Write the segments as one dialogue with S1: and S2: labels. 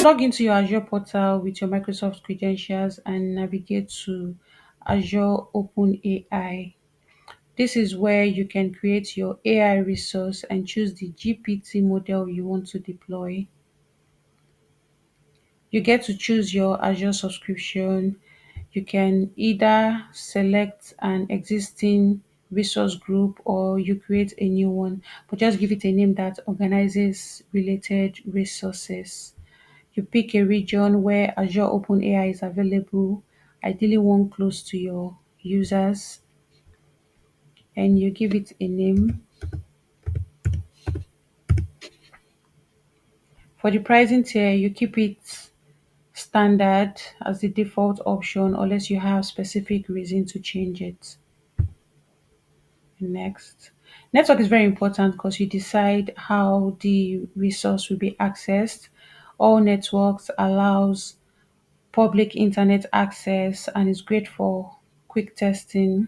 S1: Log into your Azure portal with your Microsoft credentials and navigate to Azure OpenAI. This is where you can create your AI resource and choose the GPT model you want to deploy. You get to choose your Azure subscription. You can either select an existing resource group or you create a new one, but just give it a name that organizes related resources. You pick a region where Azure OpenAI is available, ideally one close to your users, and you give it a name. For the pricing tier, you keep it standard as the default option unless you have specific reason to change it. Next. Network is very important because you decide how the resource will be accessed. All networks allows public internet access and is great for quick testing.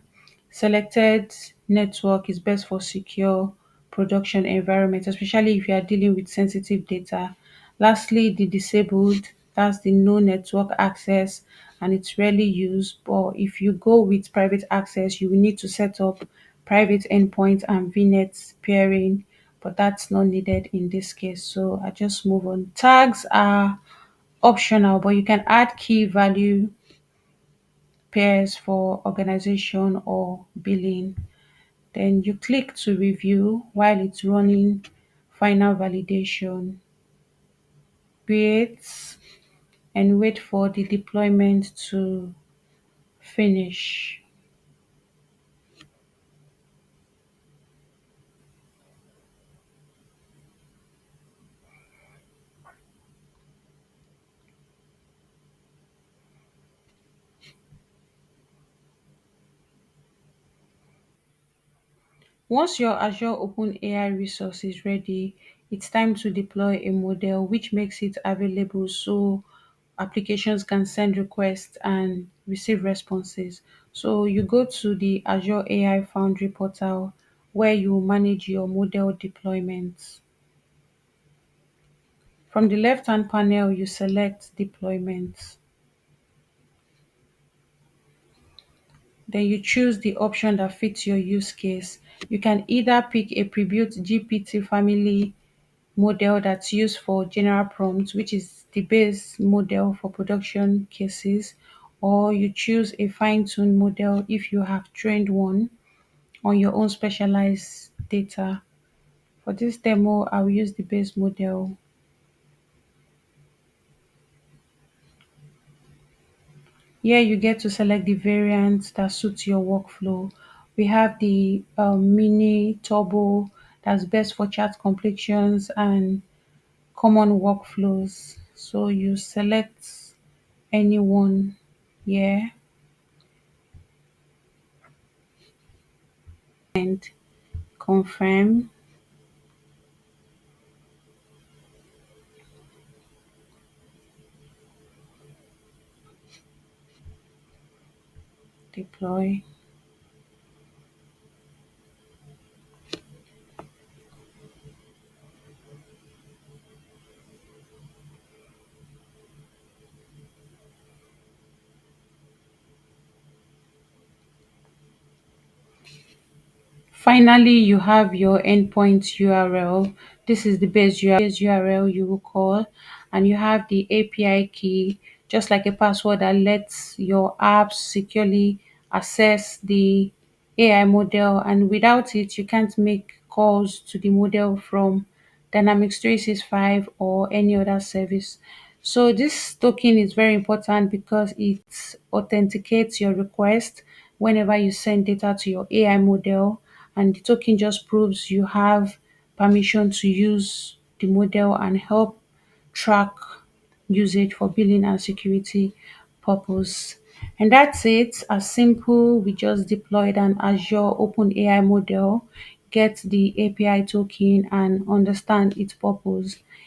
S1: Selected network is best for secure production environment, especially if you are dealing with sensitive data. Lastly, the disabled, that's the no network access and it's rarely used. But if you go with private access, you will need to set up private endpoint and VNet pairing, but that's not needed in this case. So I just move on. Tags are optional, but you can add key value pairs for organization or billing. Then you click to review while it's running final validation. Create and wait for the deployment to finish. Once your Azure OpenAI resource is ready, it's time to deploy a model which makes it available so applications can send requests and receive responses. So you go to the Azure AI Foundry portal where you manage your model deployments. From the left-hand panel, you select deployments. Then you choose the option that fits your use case. You can either pick a pre-built GPT family model that's used for general prompts, which is the base model for production cases, or you choose a fine-tuned model if you have trained one on your own specialized data. For this demo, I will use the base model. Here you get to select the variant that suits your workflow. We have the mini turbo that's best for chat completions and common workflows. So you select anyone here and confirm, deploy. Finally, you have your endpoint URL. This is the base URL you will call, and you have the API key, just like a password that lets your apps securely access the AI model. And without it, you can't make calls to the model from Dynamics 365 or any other service. So this token is very important because it authenticates your request whenever you send data to your AI model, and the token just proves you have permission to use the model and help track usage for billing and security purpose. And that's it. As simple, we just deployed an Azure OpenAI model, get the API token and understand its purpose.